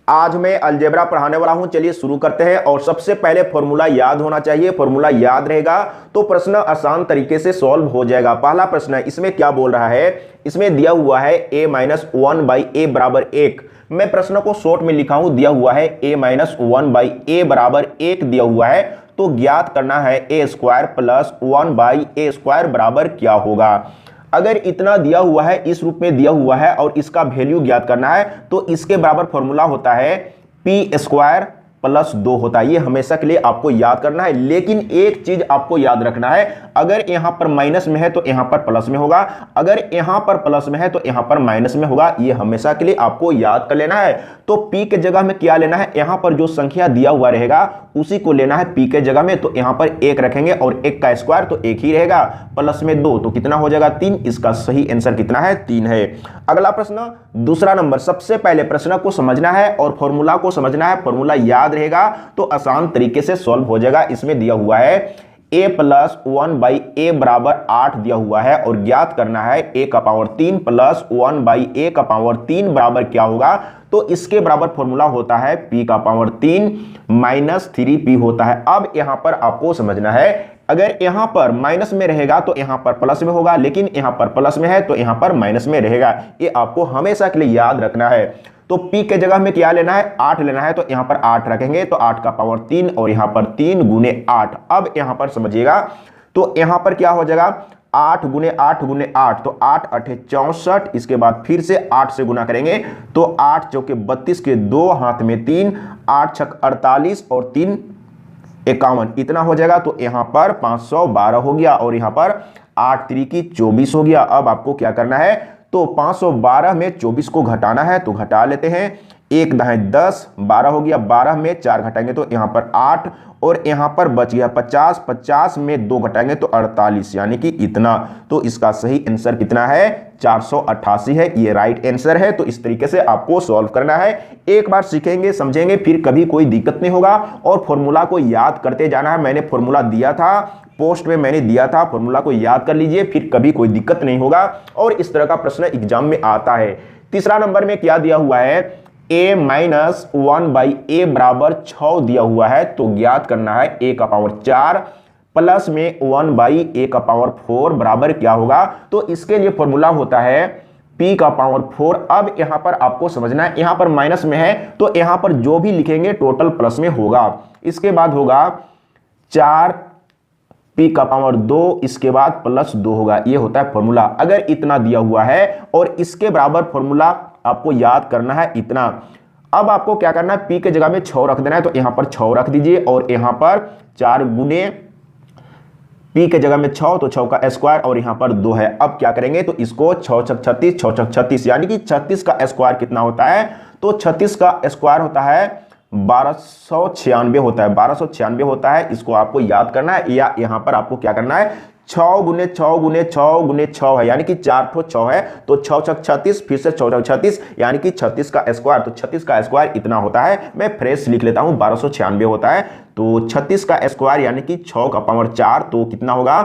आज मैं अलजेब्रा पढ़ाने वाला हूं। चलिए शुरू करते हैं। और सबसे पहले फॉर्मूला याद होना चाहिए। फॉर्मूला याद रहेगा तो प्रश्न आसान तरीके से सॉल्व हो जाएगा। पहला प्रश्न है, इसमें क्या बोल रहा है, इसमें दिया हुआ है a माइनस 1/a बराबर 1। मैं प्रश्न को शॉर्ट में लिखा हूं, दिया हुआ है a माइनस 1/a बराबर 1 दिया हुआ है, तो ज्ञात करना है a square plus 1/a square बराबर क्या होगा। अगर इतना दिया हुआ है, इस रूप में दिया हुआ है और इसका वैल्यू ज्ञात करना है, तो इसके बराबर फॉर्मूला होता है p स्क्वायर प्लस 2 होता है। ये हमेशा के लिए आपको याद करना है। लेकिन एक चीज आपको याद रखना है, अगर यहां पर माइनस में है तो यहां पर प्लस में होगा, अगर यहां पर प्लस में है तो यहां पर माइनस में होगा। ये हमेशा के लिए आपको याद कर लेना है। तो p के जगह में क्या लेना है, यहां पर जो संख्या दिया हुआ रहेगा उसी को लेना है p के जगह में। तो यहां पर 1 रखेंगे और 1 का स्क्वायर तो 1 ही रहेगा, प्लस में 2 तो कितना हो जाएगा 3। इसका सही आंसर कितना है, 3 है। अगला प्रश्न, दूसरा नंबर। सबसे पहले प्रश्न को समझना है और फॉर्मूला को समझना है। फॉर्मूला याद रहेगा तो आसान तरीके से सॉल्व हो जाएगा। इसमें दिया हुआ है a प्लस 1/a बराबर 8 दिया हुआ है और ज्ञात करना है a का पावर 3 प्लस 1/a का पावर 3 बराबर क्या होगा। तो इसके बराबर फॉर्मूला होता है p का पावर 3 माइनस 3p होता है। अब यहां पर आपको समझना है, अगर यहां पर माइनस में रहेगा तो यहां पर प्लस में होगा, लेकिन यहां पर प्लस में है तो यहां पर माइनस में रहेगा। ये आपको हमेशा के लिए याद रखना है। तो p के जगह में क्या लेना है, 8 लेना है, तो यहां पर 8 रखेंगे तो 8 का पावर 3 और यहां पर 3 गुने 8। अब यहां पर समझिएगा, तो यहां पर क्या हो जाएगा 8 गुने 8 गुने 8, तो 8 8 64। इसके बाद फिर से 8 से गुना करेंगे तो 8 चौके 32 के 2 हाथ में 3, 8 छक 48 और 3 51, इतना हो जाएगा। तो यहां पर 512 हो गया और यहां पर 8 त्रिकी 24 हो गया। अब आपको क्या करना है, तो 512 में 24 को घटाना है, तो घटा लेते हैं। 1 दाएं 10, 12 हो गया। 12 में 4 घटाएंगे तो यहां पर 8 और यहां पर बच गया 50। 50 में 2 घटाएंगे तो 48, यानी कि इतना। तो इसका सही आंसर कितना है, 488 है। ये राइट आंसर है। तो इस तरीके से आपको सॉल्व करना है। एक बार सीखेंगे समझेंगे फिर कभी कोई दिक्कत नहीं होगा। और फॉर्मूला को याद करते जाना है। मैंने फॉर्मूला दिया था, पोस्ट में मैंने दिया था, फॉर्मूला को याद कर लीजिए, फिर कभी कोई दिक्कत नहीं होगा। और इस तरह का प्रश्न एग्जाम में आता है। तीसरा नंबर में क्या दिया हुआ है, a माइनस 1/a बराबर 6 दिया हुआ है, तो ज्ञात करना है a का पावर 4 प्लस में 1/a का पावर 4 बराबर क्या होगा। तो इसके लिए फॉर्मूला होता है p का पावर 4। अब यहां पर आपको समझना है, यहां पर माइनस में है तो यहां पर जो भी लिखेंगे टोटल प्लस में होगा। इसके बाद होगा 4 p का पावर 2, इसके बाद प्लस 2 होगा। ये होता है फॉर्मूला। अगर इतना दिया हुआ है और इसके बराबर फॉर्मूला आपको याद करना है इतना। अब आपको क्या करना है, p के जगह में 6 रख देना है, तो यहां पर 6 रख दीजिए और यहां पर 4 गुने p के जगह में 6, तो 6 का स्क्वायर और यहां पर 2 है। अब क्या करेंगे, तो इसको 6 छक 36, 6 छक 36, यानी कि 36 का स्क्वायर कितना होता है, तो 36 का स्क्वायर होता है 1296 होता है। 1296 होता है। इसको आपको याद करना है, या यहां पर आपको क्या करना है, 6 गुने 6 गुने 6 गुने 6 है, यानी कि 4 ठो 6 है, तो 6 छक 36, फिर से 6 छक 36, यानी कि 36 का स्क्वायर। तो 36 का स्क्वायर इतना होता है। मैं फ्रेश लिख लेता हूं, 1296 होता है। तो 36 का स्क्वायर यानी कि 6 का पावर 4, तो कितना होगा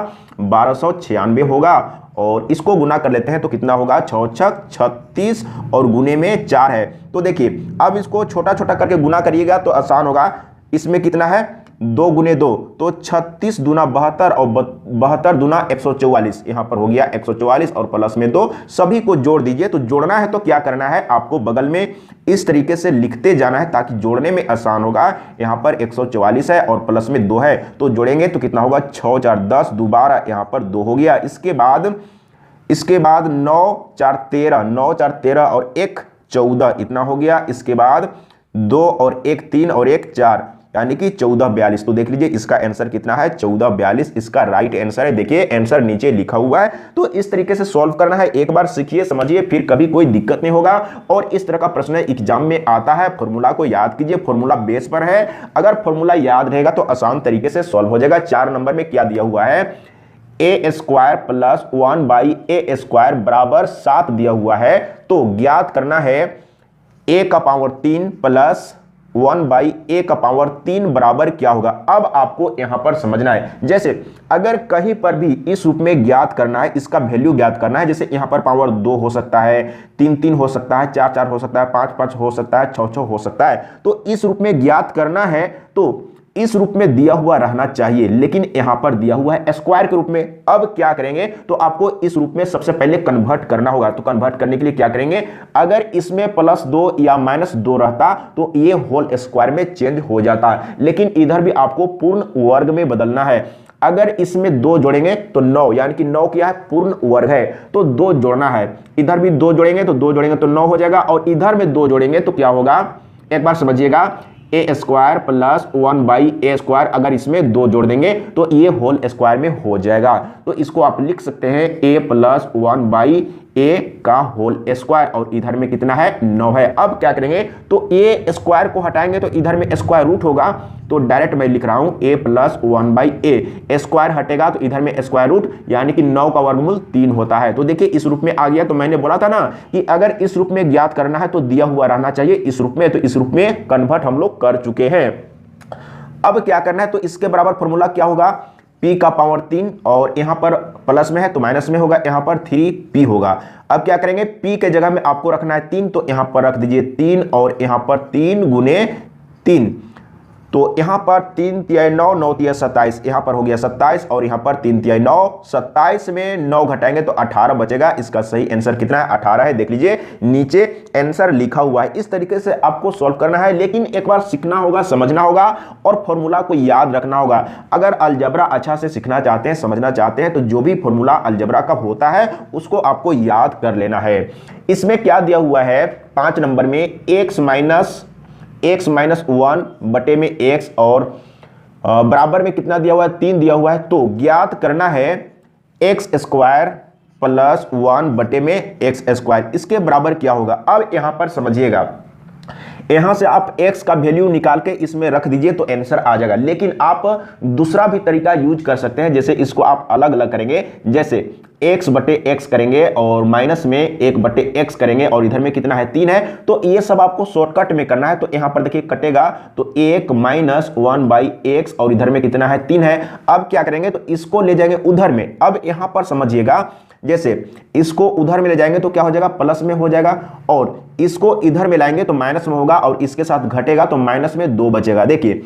1296 होगा। और इसको गुना कर लेते हैं तो कितना होगा, 6 छक 36 और गुने में 4 है। तो देखिए अब इसको छोटा छोटा करके गुना करिएगा तो आसान होगा। इसमें कितना है, 2 गुने 2, तो 36 दूना 72 और 72 दूना 144, यहां पर हो गया 144 और प्लस में 2। सभी को जोड़ दीजिए। तो जोड़ना है तो क्या करना है, आपको बगल में इस तरीके से लिखते जाना है ताकि जोड़ने में आसान होगा। यहां पर 144 है और प्लस में 2 है, तो जोड़ेंगे तो कितना होगा, 6 4 10, दोबारा यहां पर 2 हो गया। इसके बाद 9 4 13, 9 4 13 और 1 14, इतना हो गया। इसके बाद 2 और 1 3 और 1 4, यानी कि 14 42। तो देख लीजिए इसका आंसर कितना है, 14 42 इसका राइट आंसर है। देखिए आंसर नीचे लिखा हुआ है। तो इस तरीके से सॉल्व करना है। एक बार सीखिए समझिए, फिर कभी कोई दिक्कत नहीं होगा। और इस तरह का प्रश्न एग्जाम में आता है। फॉर्मूला को याद कीजिए, फॉर्मूला बेस पर है। अगर फॉर्मूला याद रहेगा तो आसान तरीके से सॉल्व हो जाएगा। 4 नंबर में क्या दिया हुआ है, a square plus 1/a square बराबर 7 दिया हुआ है, तो ज्ञात करना है a का पावर 3 प्लस 1/a⁻³ बराबर क्या होगा। अब आपको यहां पर समझना है, जैसे अगर कहीं पर भी इस रूप में ज्ञात करना है, इसका वैल्यू ज्ञात करना है, जैसे यहां पर पावर 2 हो सकता है, 3 हो सकता है, 4 हो सकता है, 5 हो सकता है, 6 हो सकता है, तो इस रूप में ज्ञात करना है तो इस रूप में दिया हुआ रहना चाहिए, लेकिन यहां पर दिया हुआ है स्क्वायर के रूप में। अब क्या करेंगे, तो आपको इस रूप में सबसे पहले कन्वर्ट करना होगा। तो कन्वर्ट करने के लिए क्या करेंगे, अगर इसमें +2 या -2 रहता तो ये होल स्क्वायर में चेंज हो जाता, लेकिन इधर भी आपको पूर्ण वर्ग में बदलना है। अगर इसमें 2 जोड़ेंगे तो 9, यानी कि 9 क्या है, पूर्ण वर्ग है, तो 2 जोड़ना है। इधर भी 2 जोड़ेंगे तो 2 जोड़ेंगे तो 9 हो जाएगा, और इधर में 2 जोड़ेंगे तो क्या होगा, एक बार समझिएगा, a² + 1/a², अगर इसमें 2 जोड़ देंगे तो ये होल स्क्वायर में हो जाएगा। तो इसको आप लिख सकते हैं a + 1/a का होल स्क्वायर, और इधर में कितना है, 9 है। अब क्या करेंगे, तो a स्क्वायर को हटाएंगे तो इधर में स्क्वायर रूट होगा, तो डायरेक्ट मैं लिख रहा हूं a + 1/a, स्क्वायर हटेगा तो इधर में स्क्वायर रूट, यानी कि 9 का वर्गमूल 3 होता है। तो देखिए इस रूप में आ गया। तो मैंने बोला था ना कि अगर इस रूप में ज्ञात करना है तो दिया हुआ रहना चाहिए इस रूप में, तो इस रूप में कन्वर्ट हम लोग कर चुके हैं। अब क्या करना है, तो इसके बराबर फॉर्मूला क्या होगा, p⁻3, और यहां पर प्लस में है तो माइनस में होगा, यहां पर 3p होगा। अब क्या करेंगे, p के जगह में आपको रखना है 3, तो यहां पर रख दीजिए 3, और यहां पर 3 × 3, तो यहां पर 3 × 9, 9 × 27, यहां पर हो गया 27, और यहां पर 3 × 9, 27 में 9 घटाएंगे तो 18 बचेगा। इसका सही आंसर कितना है, 18 है। देख लीजिए नीचे आंसर लिखा हुआ है। इस तरीके से आपको सॉल्व करना है, लेकिन एक बार सीखना होगा, समझना होगा, और फॉर्मूला को याद रखना होगा। अगर अलजेब्रा अच्छा से सीखना चाहते हैं, समझना चाहते हैं, तो जो भी फॉर्मूला अलजेब्रा का होता है उसको आपको याद कर लेना है। इसमें क्या दिया हुआ है, 5 नंबर में x - 1 बटे में x, और बराबर में कितना दिया हुआ है, 3 दिया हुआ है। तो ज्ञात करना है x² + 1 बटे में x², इसके बराबर क्या होगा। अब यहां पर समझिएगा, यहां से आप x का वैल्यू निकाल के इसमें रख दीजिए तो आंसर आ जाएगा, लेकिन आप दूसरा भी तरीका यूज कर सकते हैं। जैसे इसको आप अलग अलग करेंगे, जैसे x बटे x करेंगे और माइनस में 1 बटे x करेंगे, और इधर में कितना है, 3 है। तो ये सब आपको शॉर्टकट में करना है। तो यहां पर देखिए कटेगा तो 1 - 1/x, और इधर में कितना है, 3 है। अब क्या करेंगे, तो इसको ले जाएंगे उधर में। अब यहां पर समझिएगा, जैसे इसको उधर में ले जाएंगे तो क्या हो जाएगा, प्लस में हो जाएगा, और इसको इधर में लाएंगे तो माइनस में होगा, और इसके साथ घटेगा तो माइनस में 2 बचेगा। देखिए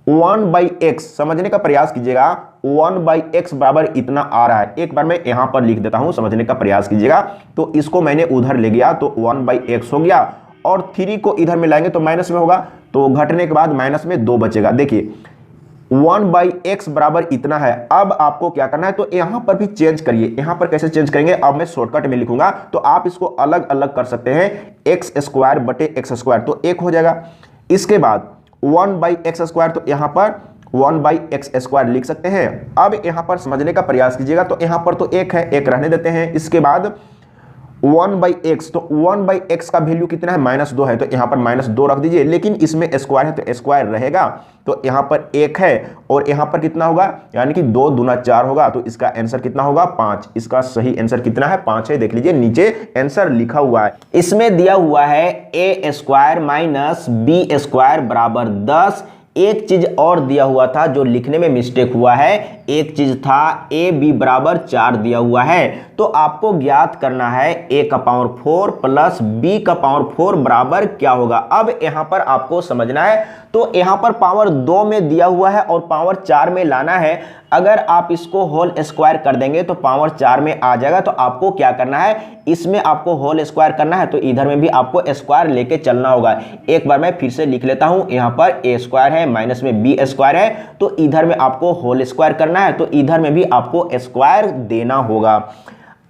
1/x समझने का प्रयास कीजिएगा, 1/x बराबर इतना आ रहा है। एक बार मैं यहां पर लिख देता हूं, समझने का प्रयास कीजिएगा। तो इसको मैंने उधर ले गया तो 1/x हो गया, और 3 को इधर में लाएंगे तो माइनस में होगा, तो घटने के बाद माइनस में 2 बचेगा। देखिए 1/x बराबर इतना है। अब आपको क्या करना है, तो यहां पर भी चेंज करिए। यहां पर कैसे चेंज करेंगे, अब मैं शॉर्टकट में लिखूंगा, तो आप इसको अलग अलग कर सकते हैं। x² बटे x², तो 1 हो जाएगा। इसके बाद 1/x², तो यहां पर 1/x² लिख सकते हैं। अब यहां पर समझने का प्रयास कीजिएगा, तो यहां पर तो 1 है, 1 रहने देते हैं। इसके बाद 1/x, तो 1/x का वैल्यू कितना है, -2 है, तो यहां पर -2 रख दीजिए, लेकिन इसमें स्क्वायर है तो स्क्वायर रहेगा, तो यहां पर 1 है, और यहां पर कितना होगा, यानी कि 2 दूना 4 होगा, तो इसका आंसर कितना होगा, 5। इसका सही आंसर कितना है, 5 है। देख लीजिए नीचे आंसर लिखा हुआ है। इसमें दिया हुआ है a² - b² बराबर 10। एक चीज और दिया हुआ था जो लिखने में मिस्टेक हुआ है, एक चीज था ab बराबर 4 दिया हुआ है। तो आपको ज्ञात करना है a⁴ प्लस b⁴ बराबर क्या होगा। अब यहां पर आपको समझना है, तो यहां पर पावर 2 में दिया हुआ है और पावर 4 में लाना है। अगर आप इसको होल स्क्वायर कर देंगे तो पावर 4 में आ जाएगा। तो आपको क्या करना है, इसमें आपको होल स्क्वायर करना है, तो इधर में भी आपको स्क्वायर लेके चलना होगा। एक बार मैं फिर से लिख लेता हूं, यहां पर a² है, माइनस में b² है, तो इधर में आपको होल स्क्वायर करना है, तो इधर में भी आपको स्क्वायर देना होगा।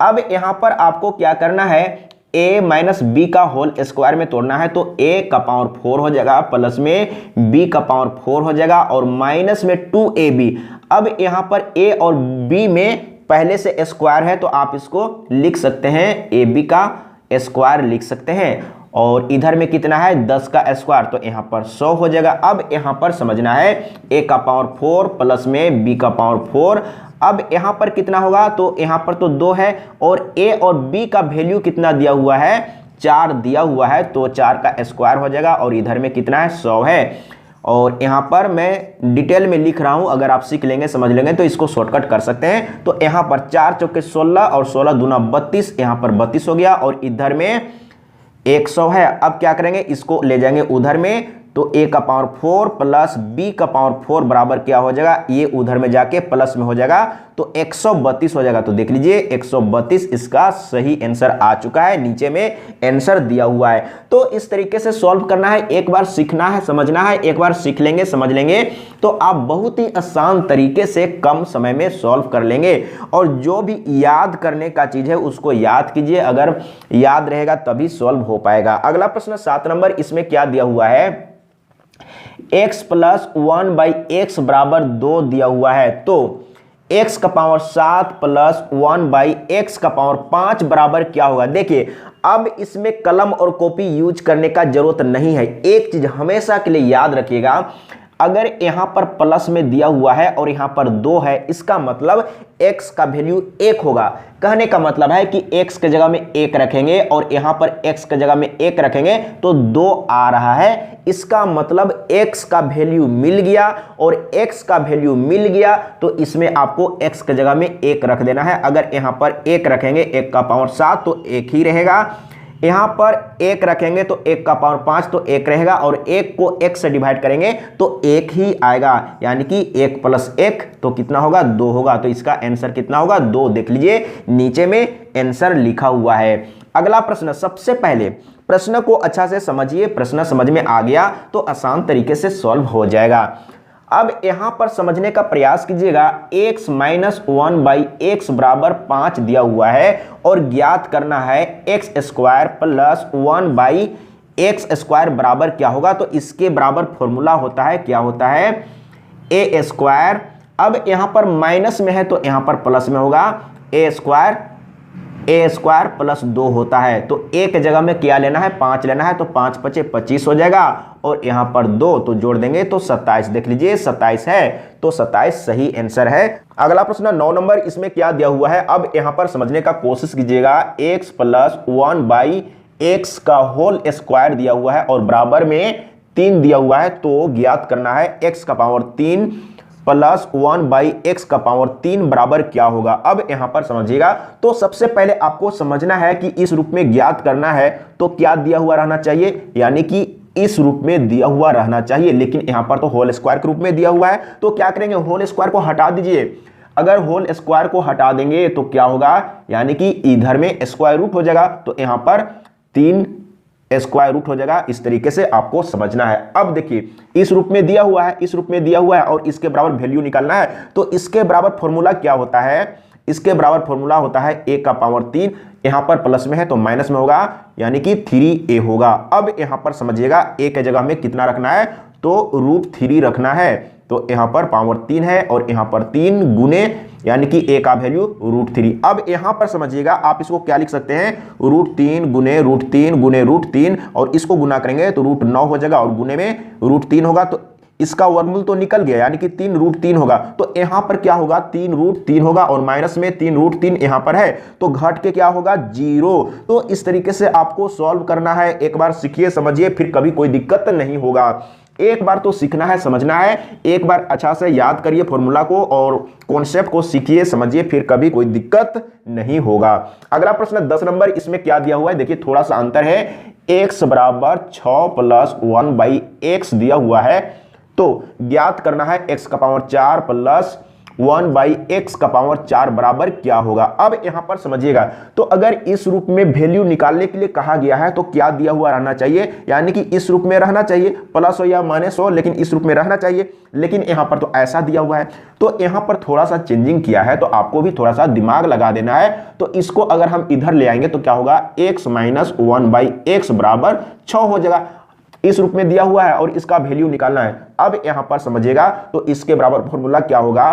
अब यहां पर आपको क्या करना है, a - b का होल स्क्वायर में तोड़ना है, तो a⁴ हो जाएगा, प्लस में b⁴ हो जाएगा, और माइनस में 2ab। अब यहां पर a और b में पहले से स्क्वायर है, तो आप इसको लिख सकते हैं, ab का स्क्वायर लिख सकते हैं, और इधर में कितना है, 10 का स्क्वायर, तो यहां पर 100 हो जाएगा। अब यहां पर समझना है a⁴ प्लस में b⁴। अब यहां पर कितना होगा, तो यहां पर तो 2 है, और a और b का वैल्यू कितना दिया हुआ है, 4 दिया हुआ है तो 4 का स्क्वायर हो जाएगा और इधर में कितना है 100 है। और यहाँ पर मैं डिटेल में लिख रहा हूँ, अगर आप सीख लेंगे समझ लेंगे तो इसको शॉर्टकट कर सकते हैं। तो यहाँ पर 4 चौके 16 और 16 दूना 32, यहाँ पर 32 हो गया और इधर में 100 है। अब क्या करेंगे, इसको ले जाएंगे उधर में, तो a का पावर 4 प्लस b का पावर 4 बराबर क्या हो जाएगा, ये उधर में जाके प्लस में हो जाएगा तो 132 हो जाएगा। तो देख लीजिए 132 इसका सही आंसर आ चुका है, नीचे में आंसर दिया हुआ है। तो इस तरीके से सॉल्व करना है, एक बार सीखना है समझना है, एक बार सीख लेंगे समझ लेंगे तो आप बहुत ही आसान तरीके से कम समय में सॉल्व कर लेंगे। और जो भी याद करने का चीज है उसको याद कीजिए, अगर याद रहेगा तभी सॉल्व हो पाएगा। अगला प्रश्न 7 नंबर, इसमें क्या दिया हुआ है, x प्लस 1/x बराबर 2 दिया हुआ है। तो x का पावर 7 प्लस 1/x का पावर 5 बराबर क्या होगा। देखिए अब इसमें कलम और कॉपी यूज करने का जरूरत नहीं है। एक चीज हमेशा के लिए याद रखिएगा, अगर यहां पर प्लस में दिया हुआ है और यहां पर 2 है, इसका मतलब x का वैल्यू 1 होगा। कहने का मतलब है कि x के जगह में 1 रखेंगे और यहां पर x के जगह में 1 रखेंगे तो 2 आ रहा है। इसका मतलब x का वैल्यू मिल गया और x का वैल्यू मिल गया तो इसमें आपको x के जगह में 1 रख देना है। अगर यहां पर 1 रखेंगे, 1 का पावर 7 तो 1 ही रहेगा। यहां पर 1 रखेंगे तो 1 का पावर 5 तो 1 रहेगा और 1 को 1 से डिवाइड करेंगे तो 1 ही आएगा, यानी कि 1 प्लस 1 तो कितना होगा 2 होगा। तो इसका आंसर कितना होगा 2। देख लीजिए नीचे में आंसर लिखा हुआ है। अगला प्रश्न, सबसे पहले प्रश्न को अच्छा से समझिए, प्रश्न समझ में आ गया तो आसान तरीके से सॉल्व हो जाएगा। अब यहां पर समझने का प्रयास कीजिएगा, x माइनस 1/x बराबर 5 दिया हुआ है और ज्ञात करना है x square plus 1/x square बराबर क्या होगा। तो इसके बराबर फॉर्मूला होता है, क्या होता है, a स्क्वायर। अब यहां पर माइनस में है तो यहां पर प्लस में होगा, a स्क्वायर प्लस 2 होता है। तो a के जगह में क्या लेना है, 5 लेना है तो 5 पचे 25 हो जाएगा और यहां पर 2 तो जोड़ देंगे तो 27। देख लीजिए 27 है तो 27 सही आंसर है। अगला प्रश्न 9 नंबर, इसमें क्या दिया हुआ है, अब यहां पर समझने का कोशिश कीजिएगा। x प्लस 1/x का होल स्क्वायर दिया हुआ है और बराबर में 3 दिया हुआ है। तो ज्ञात करना है x का पावर 3 प्लस 1/x का पावर 3 बराबर क्या होगा। अब यहां पर समझिएगा, तो सबसे पहले आपको समझना है कि इस रूप में ज्ञात करना है तो क्या दिया हुआ रहना चाहिए, यानी कि इस रूप में दिया हुआ रहना चाहिए। लेकिन यहां पर तो होल स्क्वायर के रूप में दिया हुआ है तो क्या करेंगे, होल स्क्वायर को हटा दीजिए। अगर होल स्क्वायर को हटा देंगे तो क्या होगा, यानी कि इधर में स्क्वायर रूट हो जाएगा तो यहां पर 3 स्क्वायर रूट हो जाएगा। इस तरीके से आपको समझना है। अब देखिए इस रूप में दिया हुआ है, इस रूप में दिया हुआ है और इसके बराबर वैल्यू निकालना है। तो इसके बराबर फॉर्मूला क्या होता है, इसके बराबर फॉर्मूला होता है a का पावर 3, यहां पर प्लस में है तो माइनस में होगा, यानी कि 3a होगा। अब यहां पर समझिएगा a के जगह में कितना रखना है, तो √3 रखना है। तो यहां पर पावर 3 है और यहां पर 3 गुने, यानी कि a का वैल्यू √3। अब यहां पर समझिएगा आप इसको क्या लिख सकते हैं, √3 गुने √3 गुने √3 और इसको गुना करेंगे तो √9 हो जाएगा और गुने में √3 होगा। तो इसका वर्गमूल तो निकल गया, यानी कि 3 √3 होगा। तो यहां पर क्या होगा, 3 √3 होगा और माइनस में 3 √3 यहां पर है तो घट के क्या होगा 0। तो इस तरीके से आपको सॉल्व करना है। एक बार सीखिए समझिए, फिर कभी कोई दिक्कत नहीं होगा। एक बार तो सीखना है समझना है, एक बार अच्छा से याद करिए फॉर्मूला को और कॉन्सेप्ट को सीखिए समझिए, फिर कभी कोई दिक्कत नहीं होगा। अगला प्रश्न 10 नंबर, इसमें क्या दिया हुआ है, देखिए थोड़ा सा अंतर है। x बराबर 6 प्लस 1/x दिया हुआ है तो ज्ञात करना है x का पावर 4 प्लस 1/x का पावर 4 बराबर क्या होगा। अब यहां पर समझिएगा, तो अगर इस रूप में वैल्यू निकालने के लिए कहा गया है तो क्या दिया हुआ रहना चाहिए, यानी कि इस रूप में रहना चाहिए, प्लस हो या माइनस हो, लेकिन इस रूप में रहना चाहिए। लेकिन यहां पर तो ऐसा दिया हुआ है तो यहां पर थोड़ा सा चेंजिंग किया है, तो आपको भी थोड़ा सा दिमाग लगा देना है। तो इसको अगर हम इधर ले आएंगे तो क्या होगा, x माइनस 1/x बराबर 6 हो जाएगा। इस रूप में दिया हुआ है और इसका वैल्यू निकालना है। अब यहां पर समझिएगा, तो इसके बराबर फॉर्मूला क्या होगा,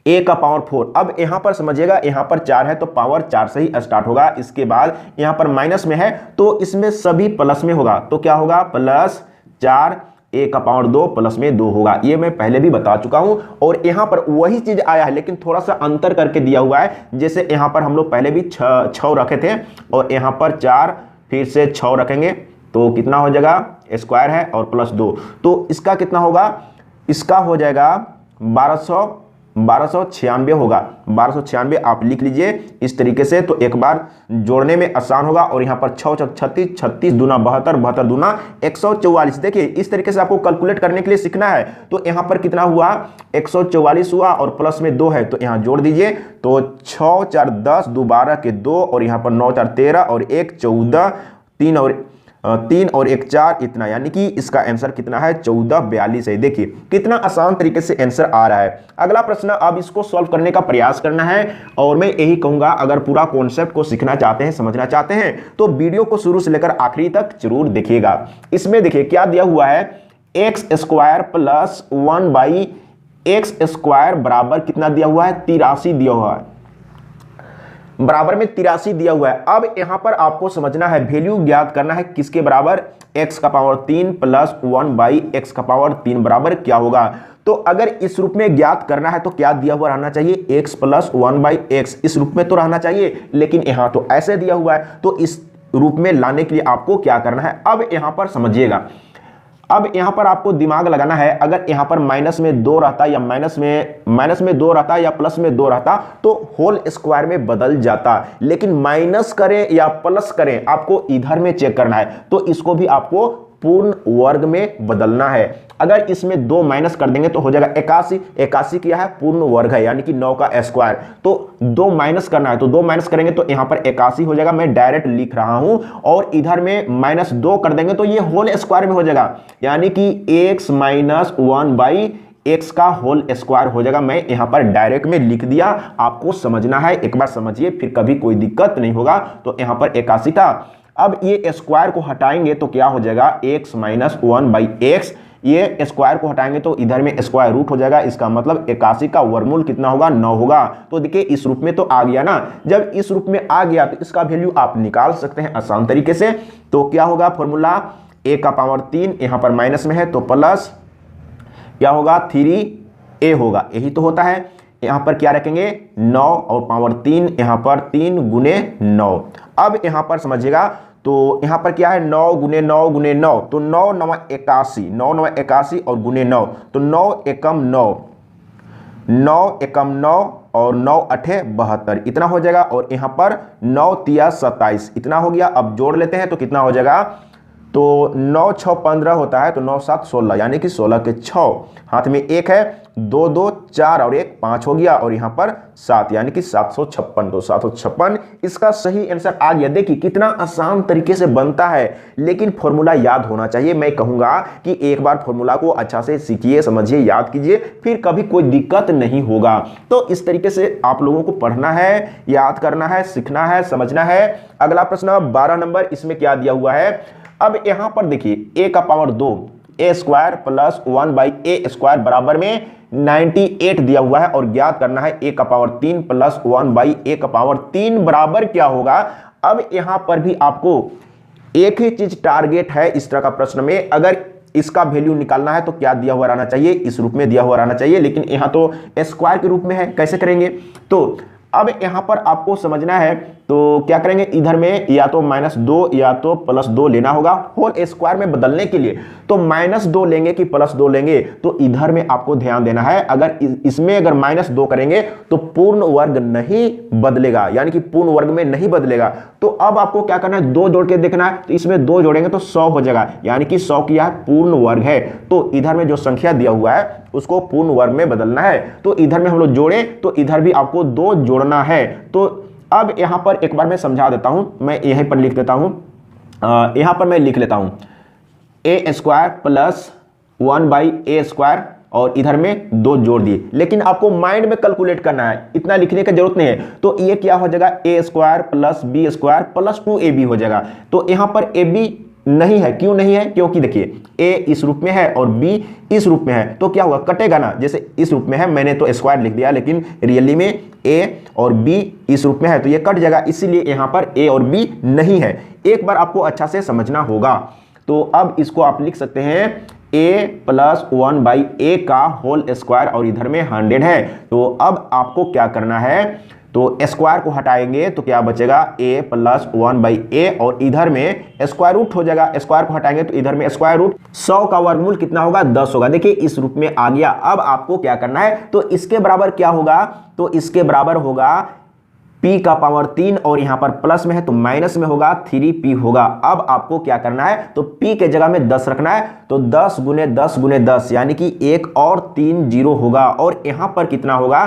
a का पावर 4। अब यहां पर समझिएगा, यहां पर 4 है तो पावर 4 से ही स्टार्ट होगा। इसके बाद यहां पर माइनस में है तो इसमें सभी प्लस में होगा, तो क्या होगा प्लस 4, a का पावर 2 प्लस में 2 होगा। ये मैं पहले भी बता चुका हूं और यहां पर वही चीज आया है लेकिन थोड़ा सा अंतर करके दिया हुआ है। जैसे यहां पर हम लोग पहले भी 6 रखे थे और यहां पर 4 फिर से 6 रखेंगे तो कितना हो जाएगा, स्क्वायर है और प्लस 2, तो इसका कितना होगा, इसका हो जाएगा 1296 होगा। 1296 आप लिख लीजिए इस तरीके से, तो एक बार जोड़ने में आसान होगा। और यहाँ पर 6 36, 36 दूना 72, 72 दूना 144। देखिए इस तरीके से आपको कैलकुलेट करने के लिए सीखना है। तो यहाँ पर कितना हुआ, 144 हुआ और प्लस में 2 है तो यहाँ जोड़ दीजिए। तो 6 4 10, 2 12 के 2 और यहाँ पर 9 4 13 और 1 14, 3 और 1 4, इतना, यानी कि इसका आंसर कितना है, 1442 है। देखिए कितना आसान तरीके से आंसर आ रहा है। अगला प्रश्न, अब इसको सॉल्व करने का प्रयास करना है। और मैं यही कहूंगा, अगर पूरा कॉन्सेप्ट को सीखना चाहते हैं, समझना चाहते हैं, तो वीडियो को शुरू से लेकर आखिरी तक जरूर देखिएगा। इसमें देखिए क्या दिया हुआ है, एक्स स्क्वायर प्लस 1/x² बराबर कितना दिया हुआ है, 83 दिया हुआ है, बराबर में 83 दिया हुआ है। अब यहां पर आपको समझना है, वैल्यू ज्ञात करना है किसके बराबर, x का पावर 3 प्लस 1/x का पावर 3 बराबर क्या होगा। तो अगर इस रूप में ज्ञात करना है तो क्या दिया हुआ रहना चाहिए, x प्लस 1/x, इस रूप में तो रहना चाहिए, लेकिन यहां तो ऐसे दिया हुआ है। तो इस रूप में लाने के लिए आपको क्या करना है, अब यहां पर समझिएगा। अब यहां पर आपको दिमाग लगाना है, अगर यहां पर माइनस में 2 रहता या माइनस में 2 रहता या प्लस में 2 रहता तो होल स्क्वायर में बदल जाता, लेकिन माइनस करें या प्लस करें आपको इधर में चेक करना है, तो इसको भी आपको पूर्ण वर्ग में बदलना है। अगर इसमें 2 माइनस कर देंगे तो हो जाएगा 81, 81 क्या है, पूर्ण वर्ग है, यानी कि 9 का स्क्वायर। तो 2 माइनस करना है तो 2 माइनस करेंगे तो यहां पर 81 हो जाएगा, मैं डायरेक्ट लिख रहा हूं। और इधर में -2 कर देंगे तो ये होल स्क्वायर में हो जाएगा, यानी कि x - 1/x का होल स्क्वायर हो जाएगा। मैं यहां पर डायरेक्ट में लिख दिया, आपको समझना है, एक बार समझिए, फिर कभी कोई दिक्कत नहीं होगा। तो यहां पर 81 था, अब ये स्क्वायर को हटाएंगे तो क्या हो जाएगा, x - 1/x, ये स्क्वायर को हटाएंगे तो इधर में स्क्वायर रूट हो जाएगा। इसका मतलब 81 का वर्गमूल कितना होगा, 9 होगा। तो देखिए इस रूप में तो आ गया ना, जब इस रूप में आ गया तो इसका वैल्यू आप निकाल सकते हैं आसान तरीके से। तो क्या होगा फॉर्मूला, a का पावर 3 यहां पर माइनस में है तो प्लस क्या होगा, 3a होगा, यही तो होता है। यहां पर क्या रखेंगे, 9 और पावर 3, यहां पर 3 गुने 9। अब यहां पर समझिएगा, तो यहां पर क्या है, 9 गुने 9 गुने 9, तो 9 9 81, 9 9 81 और गुने 9, तो 9 एकम 9, 9 एकम 9 और 9 8 72, इतना हो जाएगा। और यहां पर 9 3 27, इतना हो गया। अब जोड़ लेते हैं तो कितना हो जाएगा, तो 9 6 15 होता है, तो 9 7 16, यानी कि 16 के 6, हाथ में 1 है, 2 2 4 और 1 5 हो गया, और यहाँ पर 7, यानी कि 756। तो 756 इसका सही आंसर आ गया। देखिए कितना आसान तरीके से बनता है, लेकिन फॉर्मूला याद होना चाहिए। मैं कहूंगा कि एक बार फॉर्मूला को अच्छा से सीखिए, समझिए, याद कीजिए, फिर कभी कोई दिक्कत नहीं होगा। तो इस तरीके से आप लोगों को पढ़ना है, याद करना है, सीखना है, समझना है। अगला प्रश्न 12 नंबर, इसमें क्या दिया हुआ है। अब यहां पर देखिए a का पावर 2, a² प्लस 1/a² बराबर में 98 दिया हुआ है, और ज्ञात करना है a का पावर 3 प्लस 1/a का पावर 3 बराबर क्या होगा। अब यहां पर भी आपको एक ही चीज टारगेट है इस तरह का प्रश्न में, अगर इसका वैल्यू निकालना है तो क्या दिया हुआ रहना चाहिए, इस रूप में दिया हुआ रहना चाहिए, लेकिन यहां तो स्क्वायर के रूप में है, कैसे करेंगे। तो अब यहां पर आपको समझना है, तो क्या करेंगे, इधर में या तो -2 या तो +2 लेना होगा होल स्क्वायर में बदलने के लिए। तो -2 लेंगे कि +2 लेंगे, तो इधर में आपको ध्यान देना है। अगर इसमें अगर -2 करेंगे तो पूर्ण वर्ग नहीं बदलेगा, यानी कि पूर्ण वर्ग में नहीं बदलेगा। तो अब आपको क्या करना है, 2 जोड़ के देखना है, तो इसमें 2 जोड़ेंगे तो 100 हो जाएगा, यानी कि 100 की यह पूर्ण वर्ग है। तो इधर में जो संख्या दिया हुआ है उसको पूर्ण वर्ग में बदलना है। तो इधर में हम लोग जोड़े तो इधर भी आपको 2 जोड़ना है। तो अब यहां पर एक बार मैं समझा देता हूं, मैं यहीं पर लिख देता हूं, यहां पर मैं लिख लेता हूं a² प्लस 1/a² और इधर में 2 जोड़ दिए, लेकिन आपको माइंड में कैलकुलेट करना है, इतना लिखने की जरूरत नहीं है। तो ये क्या हो जाएगा, a² plus b² plus 2ab हो जाएगा। तो यहां पर ab नहीं है, क्यों नहीं है, क्योंकि देखिए a इस रूप में है और b इस रूप में है, तो क्या होगा, कटेगा ना। जैसे इस रूप में है, मैंने तो स्क्वायर लिख दिया, लेकिन रियली में a और b इस रूप में है तो ये कट जाएगा, इसीलिए यहां पर a और b नहीं है। एक बार आपको अच्छा से समझना होगा। तो अब इसको आप लिख सकते हैं a प्लस 1/a का होल स्क्वायर, और इधर में 100 है। तो अब आपको क्या करना है, तो स्क्वायर को हटाएंगे तो क्या बचेगा a प्लस 1/a और इधर में स्क्वायर रूट हो जाएगा। स्क्वायर को हटाएंगे तो इधर में स्क्वायर रूट 100 का वर्गमूल कितना होगा 10 होगा। देखिए इस रूप में आ गया। अब आपको क्या करना है तो इसके बराबर क्या होगा तो इसके बराबर होगा p का पावर 3 और यहां पर प्लस में है तो माइनस में होगा 3p होगा। अब आपको क्या करना है तो p के जगह में 10 रखना है तो 10 गुने 10 गुने 10 यानी कि एक और 3 जीरो होगा और यहां पर कितना होगा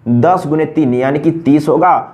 10 गुने 3 यानी कि 30 होगा।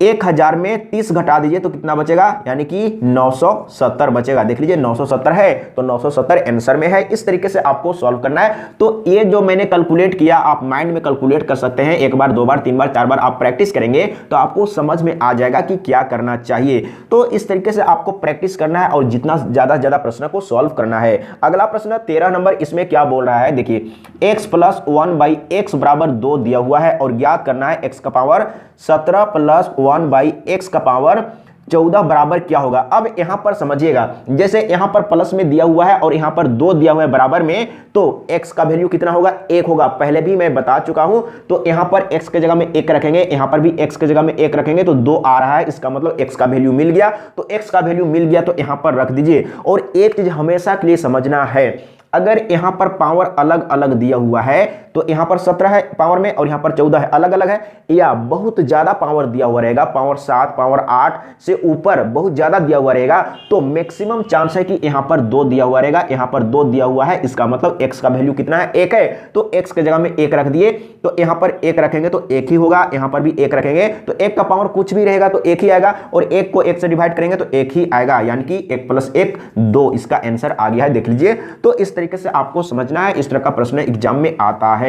1000 में 30 घटा दीजिए तो कितना बचेगा यानी कि 970 बचेगा। देख लीजिए 970 है तो 970 आंसर में है। इस तरीके से आपको सॉल्व करना है। तो ये जो मैंने कैलकुलेट किया आप माइंड में कैलकुलेट कर सकते हैं। एक बार, दो बार, तीन बार, चार बार आप प्रैक्टिस करेंगे तो आपको समझ में आ जाएगा कि क्या करना चाहिए। तो इस तरीके से आपको प्रैक्टिस करना है और जितना ज्यादा ज्यादा प्रश्न को सॉल्व करना है। अगला प्रश्न 13 नंबर, इसमें क्या बोल रहा है देखिए x प्लस 1/x बराबर 2 दिया हुआ है और ज्ञात करना है x का पावर 17 प्लस 1/x का पावर 14 बराबर क्या होगा। अब यहां पर समझिएगा, जैसे यहां पर प्लस में दिया हुआ है और यहां पर 2 दिया हुआ है बराबर में, तो x का वैल्यू कितना होगा 1 होगा। पहले भी मैं बता चुका हूं। तो यहां पर x के जगह में 1 रखेंगे, यहां पर भी x के जगह में 1 रखेंगे तो 2 आ रहा है। इसका मतलब x का वैल्यू मिल गया। तो x का वैल्यू मिल गया तो यहां पर रख दीजिए। और एक चीज हमेशा के लिए समझना है, अगर यहां पर पावर अलग अलग दिया हुआ है तो यहां पर 17 है पावर में और यहां पर 14 है, अलग अलग है, या बहुत ज्यादा पावर दिया हुआ रहेगा, पावर 7 पावर 8 से ऊपर बहुत ज्यादा दिया हुआ रहेगा, तो मैक्सिमम चांस है कि यहां पर 2 दिया हुआ रहेगा, यहां पर 2 दिया हुआ है। इसका मतलब x का वैल्यू कितना है 1 है। तो x के जगह में 1 रख दिए तो यहां पर 1 रखेंगे तो 1 ही होगा, यहां पर भी 1 रखेंगे तो 1 का पावर कुछ भी रहेगा तो 1 ही आएगा और 1 को 1 से डिवाइड करेंगे तो 1 ही आएगा, यानी कि 1 प्लस 1 2 इसका आंसर आ गया है। देख लीजिए। तो इस तरीके से आपको समझना है। इस तरह का प्रश्न एग्जाम में आता है।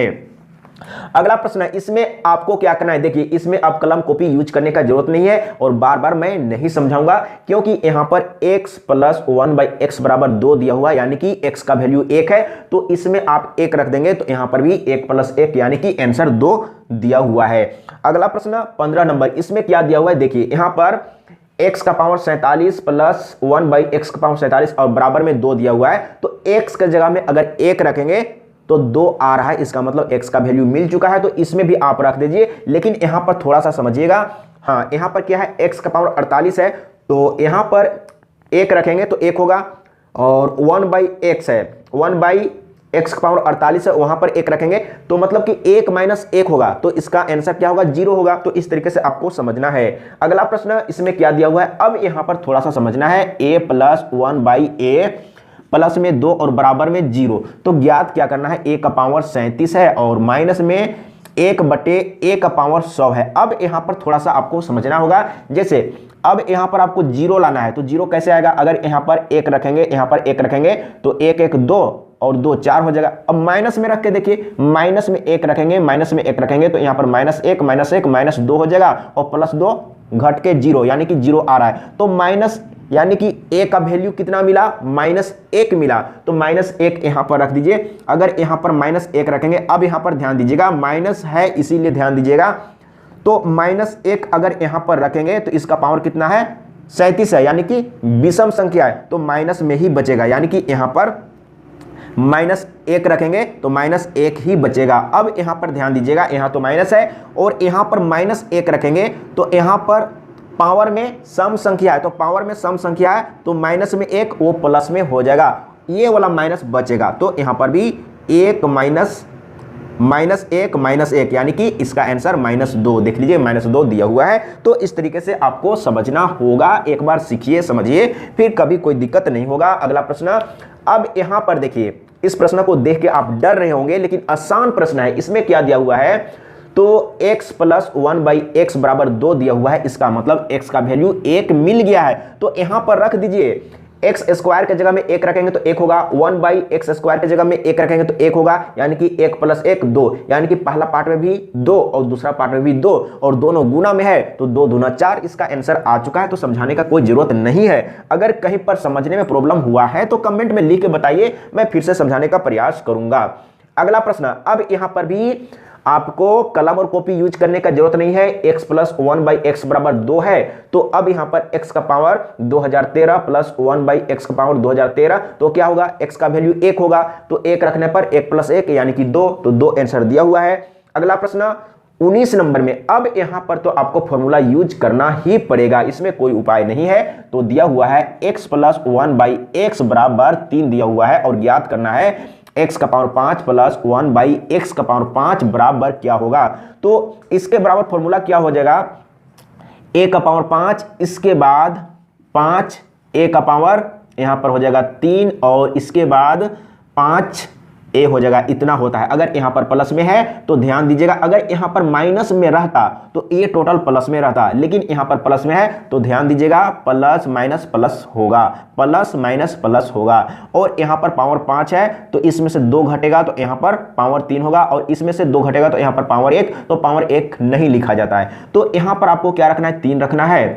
अगला प्रश्न है, इसमें आपको क्या करना है देखिए, इसमें अब कलम कॉपी यूज करने का जरूरत नहीं है और बार बार मैं नहीं समझाऊंगा क्योंकि यहां पर x प्लस 1/x बराबर 2 दिया हुआ है, यानी कि x का वैल्यू 1 है। तो इसमें आप 1 रख देंगे तो यहां पर भी 1 प्लस 1 यानी कि आंसर 2 दिया हुआ है। अगला प्रश्न 15 नंबर, इसमें क्या दिया हुआ है देखिए, यहां पर x का पावर 47 प्लस 1/x का पावर 47 और बराबर में 2 दिया हुआ है। तो x के जगह में अगर 1 रखेंगे तो 2 आ रहा है, इसका मतलब x का वैल्यू मिल चुका है। तो इसमें भी आप रख दीजिए, लेकिन यहां पर थोड़ा सा समझिएगा। हाँ, यहां पर क्या है x का पावर 48 है तो यहां पर 1 रखेंगे तो 1 होगा और 1/x है, 1/x का पावर 48 है, वहां पर 1 रखेंगे तो मतलब कि 1 माइनस 1 होगा तो इसका आंसर क्या होगा 0 होगा। तो इस तरीके से आपको समझना है। अगला प्रश्न, इसमें क्या दिया हुआ है, अब यहां पर थोड़ा सा समझना है। a प्लस 1/a प्लस में 2 और बराबर में 0, तो ज्ञात क्या करना है, a का पावर 37 है और माइनस में 1/a का पावर 100 है। अब यहां पर थोड़ा सा आपको समझना होगा, जैसे अब यहां पर आपको 0 लाना है तो 0 कैसे आएगा, अगर यहां पर 1 रखेंगे, यहां पर 1 रखेंगे तो 1 1 2 और 2 4 हो जाएगा। अब माइनस में रख के देखिए, माइनस में 1 रखेंगे, माइनस में 1 रखेंगे तो यहां पर -1 -1 -2 हो जाएगा और +2 घट के 0 यानी कि 0 आ रहा है। तो माइनस यानी कि a का वैल्यू कितना मिला -1 मिला, तो -1 यहां पर रख दीजिए। अगर यहां पर -1 रखेंगे, अब यहां पर ध्यान दीजिएगा माइनस है इसीलिए ध्यान दीजिएगा, तो -1 अगर यहां पर रखेंगे तो इसका पावर कितना है 37 है, यानी कि विषम संख्या है तो माइनस में ही बचेगा, यानी कि यहां पर -1 रखेंगे तो -1 ही बचेगा। अब यहां पर ध्यान दीजिएगा, यहां तो माइनस है और यहां पर -1 रखेंगे तो यहां पर पावर में सम संख्या है, तो पावर में सम संख्या है तो माइनस में 1 वो प्लस में हो जाएगा, ये वाला माइनस बचेगा। तो यहां पर भी 1 -1 यानी कि इसका आंसर -2। देख लीजिए -2 दिया हुआ है। तो इस तरीके से आपको समझना होगा। एक बार सीखिए, समझिए, फिर कभी कोई दिक्कत नहीं होगा। अगला प्रश्न, अब यहां पर देखिए, इस प्रश्न को देख के आप डर रहे होंगे लेकिन आसान प्रश्न है। इसमें क्या दिया हुआ है, तो x प्लस 1/x बराबर 2 दिया हुआ है, इसका मतलब x का वैल्यू 1 मिल गया है। तो यहां पर रख दीजिए, x स्क्वायर के जगह में 1 रखेंगे तो 1 होगा, 1/x स्क्वायर के जगह में 1 रखेंगे तो 1 होगा, यानी कि 1 प्लस 1 2, यानी कि पहला पार्ट में भी 2 और दूसरा पार्ट में भी 2 और दोनों गुना में है तो 2 दूना 4 इसका आंसर आ चुका है। तो समझाने का कोई जरूरत नहीं है। अगर कहीं पर समझने में प्रॉब्लम हुआ है तो कमेंट में लिख के बताइए, मैं फिर से समझाने का प्रयास करूंगा। अगला प्रश्न, अब यहां पर भी आपको कलम और कॉपी यूज करने का जरूरत नहीं है। x प्लस 1/x बराबर 2 है, तो अब यहां पर x का पावर 2013 प्लस 1/x का पावर 2013, तो क्या होगा, x का वैल्यू 1 होगा, तो 1 रखने पर 1 प्लस 1 यानी कि 2, तो 2 आंसर दिया हुआ है। अगला प्रश्न, 19 नंबर में अब यहां पर तो आपको फॉर्मूला यूज करना ही पड़ेगा, इसमें कोई उपाय नहीं है। तो दिया हुआ है x प्लस 1/x बराबर 3 दिया हुआ है और ज्ञात करना है x का पावर 5 प्लस 1/x का पावर 5 बराबर क्या होगा। तो इसके बराबर फॉर्मूला क्या हो जाएगा, a का पावर 5, इसके बाद 5, a का पावर यहां पर हो जाएगा 3 और इसके बाद 5 ए हो जाएगा, इतना होता है। अगर यहां पर प्लस में है तो ध्यान दीजिएगा, अगर यहां पर माइनस में रहता तो ए टोटल प्लस में रहता, लेकिन यहां पर प्लस में है तो ध्यान दीजिएगा प्लस माइनस प्लस होगा, प्लस माइनस प्लस होगा। और यहां पर पावर 5 है तो इसमें से 2 घटेगा तो यहां पर पावर 3 होगा और इसमें से 2 घटेगा तो यहां पर पावर 1, तो पावर 1 नहीं लिखा जाता है। तो यहां पर आपको क्या रखना है, 3 रखना है।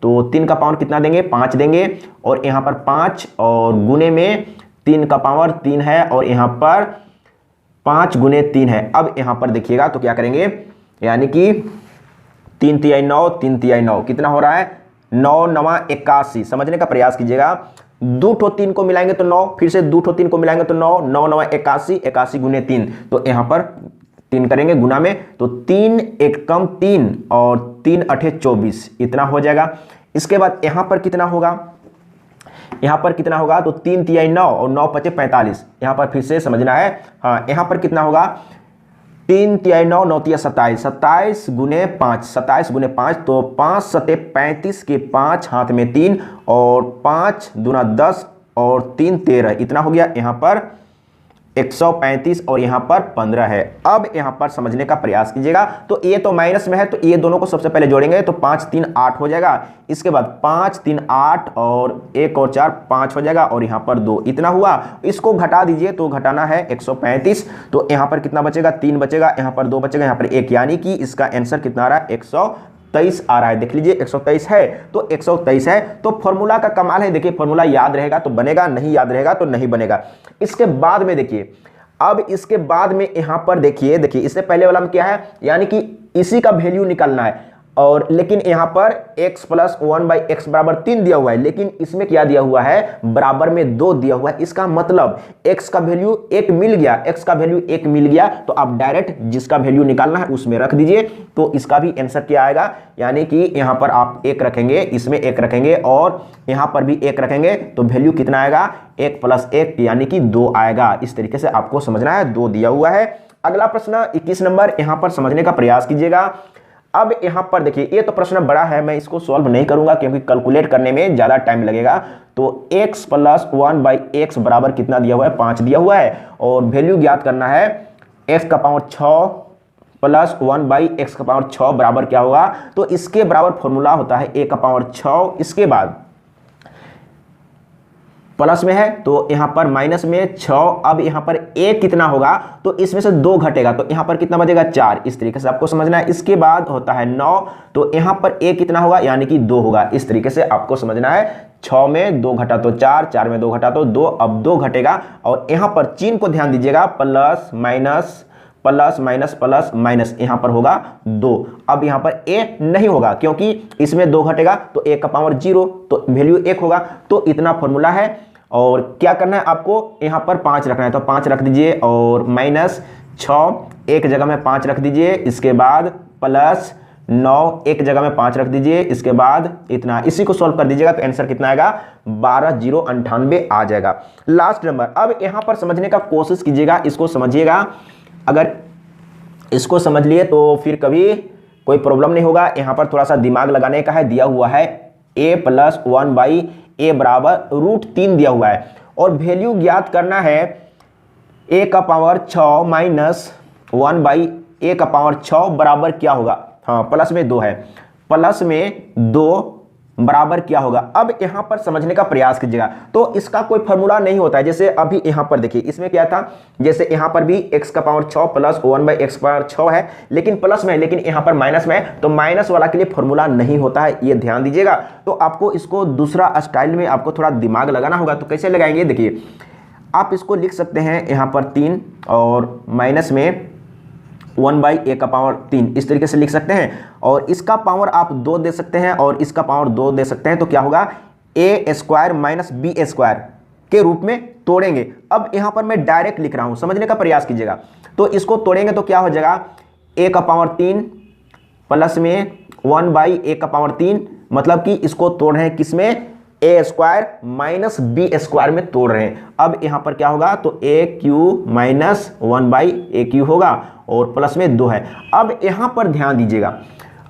तो 3 का पावर कितना देंगे, 5 देंगे और यहां पर 5 और गुने में 3 का पावर 3 है और यहां पर 5 गुने 3 है। अब यहां पर देखिएगा तो क्या करेंगे, यानी कि 3 तिहाई 9, 3 तिहाई 9 कितना हो रहा है, 9 9 81। समझने का प्रयास कीजिएगा, 2 ठो 3 को मिलाएंगे तो 9, फिर से 2 ठो 3 को मिलाएंगे तो 9, 9 9 81, 81 गुने 3। तो यहां पर 3 करेंगे गुना में तो 3 1 कम 3 और 3 8 24 इतना हो जाएगा। इसके बाद यहां पर कितना होगा, यहां पर कितना होगा, तो 3 तिहाई 9 और 9 पचे 45। यहां पर फिर से समझना है, हाँ यहां पर कितना होगा, 3 तिहाई 9, 9 तिया 27, 27 गुने 5, 27 गुने 5 तो 5 सते 35 के 5 हाथ में 3 और 5 दूना 10 और 3 13 इतना हो गया। यहां पर 135 और यहां पर 15 है। अब यहां पर समझने का प्रयास कीजिएगा, तो ये तो माइनस में है तो ये दोनों को सबसे पहले जोड़ेंगे तो 5 3 8 हो जाएगा। इसके बाद 5 3 8 और 1 और 4 5 हो जाएगा और यहां पर 2 इतना हुआ। इसको घटा दीजिए तो घटाना है 135, तो यहां पर कितना बचेगा, 3 बचेगा, यहां पर 2 बचेगा, यहां पर 1, यानी कि इसका आंसर कितना आ रहा है, 123 आ रहा है। देख लीजिए 123 है तो 123 है। तो फॉर्मूला का कमाल है, देखिए फॉर्मूला याद रहेगा तो बनेगा, नहीं याद रहेगा तो नहीं बनेगा। इसके बाद में देखिए, अब इसके बाद में यहां पर देखिए इससे पहले वाला में क्या है, यानी कि इसी का वैल्यू निकालना है। और लेकिन यहां पर x प्लस 1/x बराबर 3 दिया हुआ है, लेकिन इसमें क्या दिया हुआ है, बराबर में 2 दिया हुआ है। इसका मतलब x का वैल्यू 1 मिल गया, x का वैल्यू 1 मिल गया तो आप डायरेक्ट जिसका वैल्यू निकालना है उसमें रख दीजिए। तो इसका भी आंसर क्या आएगा, यानी कि यहां पर आप 1 रखेंगे, इसमें 1 रखेंगे और यहां पर भी 1 रखेंगे तो वैल्यू कितना आएगा, 1 प्लस 1 यानी कि 2 आएगा। इस तरीके से आपको समझना है, 2 दिया हुआ है। अगला प्रश्न 21 नंबर, यहां पर समझने का प्रयास कीजिएगा। अब यहां पर देखिए, ये तो प्रश्न बड़ा है, मैं इसको सॉल्व नहीं करूंगा क्योंकि कैलकुलेट करने में ज्यादा टाइम लगेगा। तो x प्लस 1/x बराबर कितना दिया हुआ है, 5 दिया हुआ है और वैल्यू ज्ञात करना है x का पावर 6 प्लस 1/x का पावर 6 बराबर क्या होगा। तो इसके बराबर फॉर्मूला होता है a का पावर 6, इसके बाद प्लस में है तो यहां पर माइनस में 6। अब यहां पर a कितना होगा, तो इसमें से 2 घटेगा तो यहां पर कितना बचेगा, 4। इस तरीके से आपको समझना है। इसके बाद होता है 9 तो यहां पर a कितना होगा, यानी कि 2 होगा। इस तरीके से आपको समझना है। 6 में 2 घटा तो 4, 4 में 2 घटा तो 2, अब 2 घटेगा और यहां पर चिन्ह को ध्यान दीजिएगा, plus minus plus minus plus minus, यहां पर होगा 2। अब यहां पर a नहीं होगा क्योंकि इसमें 2 घटेगा तो a का पावर 0 तो वैल्यू 1 होगा। तो इतना फॉर्मूला है और क्या करना है आपको, यहां पर 5 रखना है तो 5 रख दीजिए और माइनस 6 एक जगह में 5 रख दीजिए, इसके बाद प्लस 9 एक जगह में 5 रख दीजिए, इसके बाद इतना, इसी को सॉल्व कर दीजिएगा तो आंसर कितना आएगा, 12098 आ जाएगा। लास्ट नंबर, अब यहां पर समझने का कोशिश कीजिएगा, इसको समझिएगा। अगर इसको समझ लिए तो फिर कभी कोई प्रॉब्लम नहीं होगा। यहां पर थोड़ा सा दिमाग लगाने का है। दिया हुआ है a प्लस 1/a बराबर √3 दिया हुआ है और वैल्यू ज्ञात करना है a का पावर 6 माइनस 1/a का पावर 6 बराबर क्या होगा। हाँ, प्लस में 2 है, प्लस में 2 बराबर क्या होगा। अब यहां पर समझने का प्रयास कीजिएगा। तो इसका कोई फॉर्मूला नहीं होता है। जैसे अभी यहां पर देखिए, इसमें क्या था, जैसे यहां पर भी x का पावर 6 प्लस 1/x पावर 6 है, लेकिन प्लस में, लेकिन यहां पर माइनस में है तो माइनस वाला के लिए फॉर्मूला नहीं होता है, ये ध्यान दीजिएगा। तो आपको इसको दूसरा स्टाइल में आपको थोड़ा दिमाग लगाना होगा। तो कैसे लगाएंगे, देखिए आप इसको लिख सकते हैं यहां पर 3 और माइनस में 1/a का पावर 3, इस तरीके से लिख सकते हैं। और इसका पावर आप 2 दे सकते हैं और इसका पावर 2 दे सकते हैं। तो क्या होगा, a² माइनस b² के रूप में तोड़ेंगे। अब यहां पर मैं डायरेक्ट लिख रहा हूं, समझने का प्रयास कीजिएगा। तो इसको तोड़ेंगे तो क्या हो जाएगा, a का पावर 3 प्लस में 1/a⁻3, मतलब कि इसको तोड़ रहे हैं किसमें, a square minus b square में तोड़ रहे हैं। अब यहां पर क्या होगा, तो a³ माइनस 1/a³ होगा और प्लस में 2 है। अब यहां पर ध्यान दीजिएगा,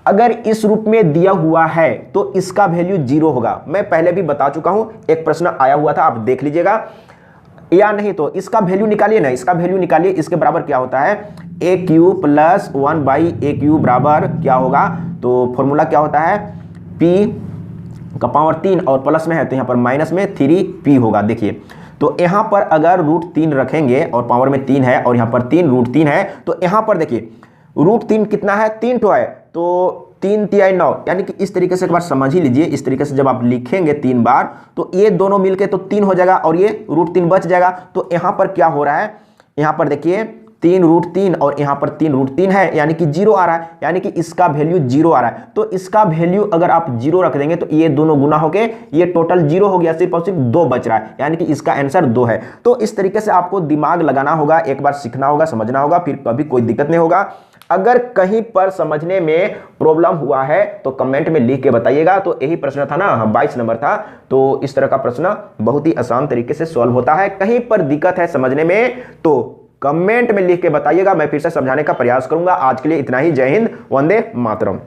अगर इस रूप में दिया हुआ है तो इसका वैल्यू 0 होगा। मैं पहले भी बता चुका हूं, एक प्रश्न आया हुआ था, आप देख लीजिएगा, या नहीं तो इसका वैल्यू निकालिए ना, इसका वैल्यू निकालिए। इसके बराबर क्या होता है, a³ प्लस 1/a³ बराबर क्या होगा, तो फॉर्मूला क्या होता है, p का पावर 3 और प्लस में है तो यहाँ पर माइनस में 3p होगा। देखिए तो यहाँ पर अगर √3 रखेंगे और पावर में 3 है और यहाँ पर 3 √3 है, तो यहाँ पर देखिए √3 कितना है, 3 ठो है, तो 3 तिहाई 9, यानी कि इस तरीके से एक बार समझ ही लीजिए। इस तरीके से जब आप लिखेंगे 3 बार तो ये दोनों मिलके तो 3 हो जाएगा और ये √3 बच जाएगा। तो यहाँ पर क्या हो रहा है, यहाँ पर देखिए 3 √3 और यहाँ पर 3 √3 है, यानी कि 0 आ रहा है, यानी कि इसका वैल्यू 0 आ रहा है। तो इसका वैल्यू अगर आप 0 रख देंगे तो ये दोनों गुना होके ये टोटल 0 हो गया, सिर्फ और सिर्फ 2 बच रहा है, यानी कि इसका आंसर 2 है। तो इस तरीके से आपको दिमाग लगाना होगा, एक बार सीखना होगा, समझना होगा, फिर कभी कोई दिक्कत नहीं होगा। अगर कहीं पर समझने में प्रॉब्लम हुआ है तो कमेंट में लिख के बताइएगा। तो यही प्रश्न था ना, 22 नंबर था, तो इस तरह का प्रश्न बहुत ही आसान तरीके से सॉल्व होता है। कहीं पर दिक्कत है समझने में तो कमेंट में लिख के बताइएगा, मैं फिर से समझाने का प्रयास करूंगा। आज के लिए इतना ही, जय हिंद, वंदे मातरम।